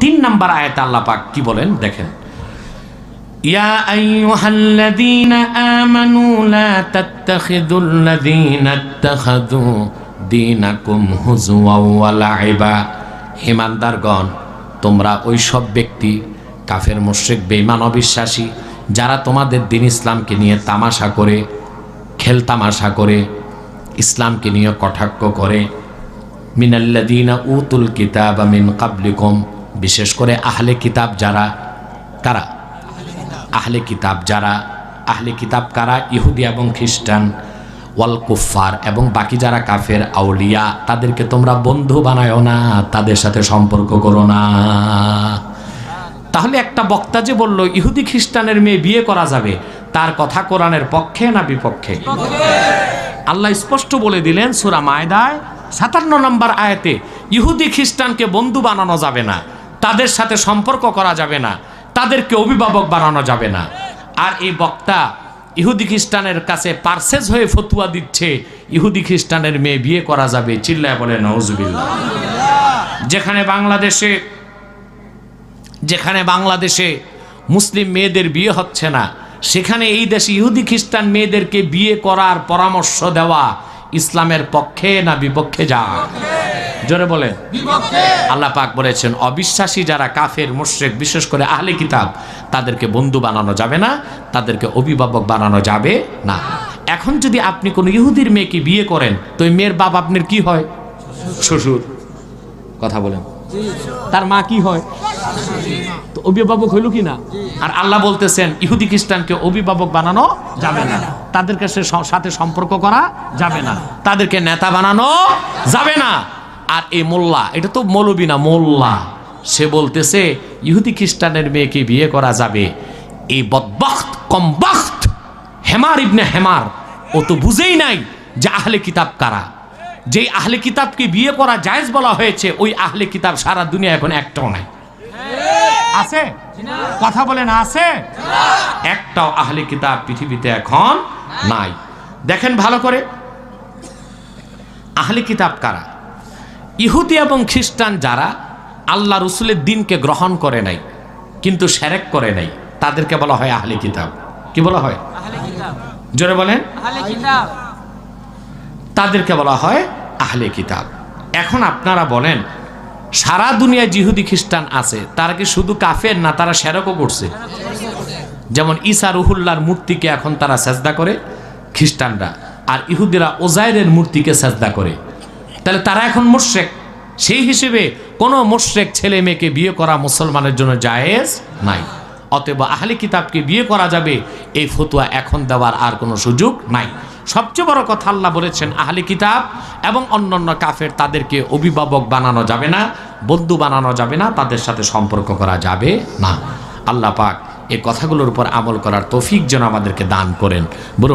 3 নম্বর আয়াতে আল্লাহ পাক কি বলেন দেখেন, ইয়া আইয়ুহাল্লাযীনা আমানু লা তাত্তাখিযুল্লাযীনা ইত্তাখাযু দীনাকুম হুজওয়া ওয়া লাইবা। ঈমানদারগণ, তোমরা ওই সব ব্যক্তি কাফের মুশরিক বেঈমান অবিশ্বাসী যারা তোমাদের দ্বীন ইসলামকে নিয়ে তামাশা করে, খেল তামাশা করে, ইসলামকে নিয়ে কটাক্ষ করে, মিনাল্লাযীনা উতুল কিতাবা মিন ক্বাবলিকুম, বিশেষ করে আহলে কিতাব যারা, কারা আহলে কিতাব যারা, আহলে কিতাব কারা? ইহুদি এবং খ্রিস্টান, ওয়াল কুফার এবং বাকি যারা কাফের আউলিয়া, তাদেরকে তোমরা বন্ধু বানায়ো না, তাদের সাথে সম্পর্ক করো না। তাহলে একটা বক্তা যে বলল ইহুদি খ্রিস্টানের মেয়ে বিয়ে করা যাবে, তার কথা কোরআনের পক্ষে না বিপক্ষে? আল্লাহ স্পষ্ট বলে দিলেন সূরা মায়দায় 57 নম্বর আয়াতে, ইহুদি খ্রিস্টানকে বন্ধু বানানো যাবে না, তাদের সাথে সম্পর্ক করা যাবে না, তাদেরকে অভিভাবক বানানো যাবে না। আর এই বক্তা ইহুদি খ্রিস্টানের কাছে পারসেজ হয়ে ফতুয়া দিচ্ছে ইহুদি খ্রিস্টানের মেয়ে বিয়ে করা যাবে। চিল্লায় বলে নাউজুবিল্লাহ। যেখানে বাংলাদেশে মুসলিম মেয়েদের বিয়ে হচ্ছে না, সেখানে এই দেশে ইহুদি খ্রিস্টান মেয়েদেরকে বিয়ে করার পরামর্শ দেওয়া ইসলামের পক্ষে না বিপক্ষে? যা জোরে বলেন বিপক্ষে। আল্লাহ পাক বলেছেন অবিশ্বাসী যারা কাফের মুশরিক, বিশেষ করে আহলে কিতাব, তাদেরকে বন্ধু বানানো যাবে না, তাদেরকে অভিভাবক বানানো যাবে না। এখন যদি আপনি কোনো ইহুদির মেয়েকে বিয়ে করেন, তো ওই মেয়ের বাপ আপনার কি হয়? শ্বশুর। কথা বলেন, তার মা কি হয়? তো অভিভাবক হইল কি না? আর আল্লাহ বলতেছেন ইহুদি খ্রিস্টানকে অভিভাবক বানানো যাবে না, তাদেরকে সাথে সম্পর্ক করা যাবে না, তাদেরকে নেতা বানানো যাবে না। আর এই মোল্লা, এটা তো মৌলবী না, মোল্লা, সে বলতেছে ইহুদি খ্রিস্টানের মেয়েকে বিয়ে করা যাবে। এই বদবখত কমবখত হেমার ইবনে হেমার, ও তো বুঝেই নাই যে আহলে কিতাব কারা। যেই আহলে কিতাবকে বিয়ে করা জায়েজ বলা হয়েছে, ওই আহলে কিতাব সারা দুনিয়া এখন একটাও নাই। আছে? কথা বলেন, আছে? একটাও আহলে কিতাব পৃথিবীতে এখন নাই। দেখেন ভালো করে, আহলে কিতাব কারা? ইহুদি এবং খ্রিস্টান যারা আল্লাহ রসুলের দ্বীনকে গ্রহণ করে নাই কিন্তু শিরক করে নাই, তাদেরকে বলা হয় আহলে কিতাব। কি বলা হয়? আহলে কিতাব। জোরে বলেন, আহলে কিতাব। তাদেরকে বলা হয় আহলে কিতাব। এখন আপনারা বলেন, সারা দুনিয়ায় ইহুদি খ্রিস্টান আছে, তারা কি শুধু কাফের না, তারা শিরকও করছে? যেমন ঈসা রুহুল্লাহর মূর্তিকে এখন তারা সেজদা করে খ্রিস্টানরা, আর ইহুদিরা ওজাইরের মূর্তিকে সেজদা করে। তাহলে তারা এখন মুশরিক। সেই হিসেবে কোনো মুশরিক ছেলে মেয়েকে বিয়ে করা মুসলমানের জন্য জায়েজ নাই। অতএব আহলে কিতাবকে বিয়ে করা যাবে, এই ফতোয়া এখন দেওয়ার আর কোনো সুযোগ নাই। সবচেয়ে বড় কথা, আল্লাহ বলেছেন আহলে কিতাব এবং অন্যান্য কাফের, তাদেরকে অভিভাবক বানানো যাবে না, বন্ধু বানানো যাবে না, তাদের সাথে সম্পর্ক করা যাবে না। আল্লাহ পাক এই কথাগুলোর উপর আমল করার তৌফিক যেন আমাদেরকে দান করেন। বলুন।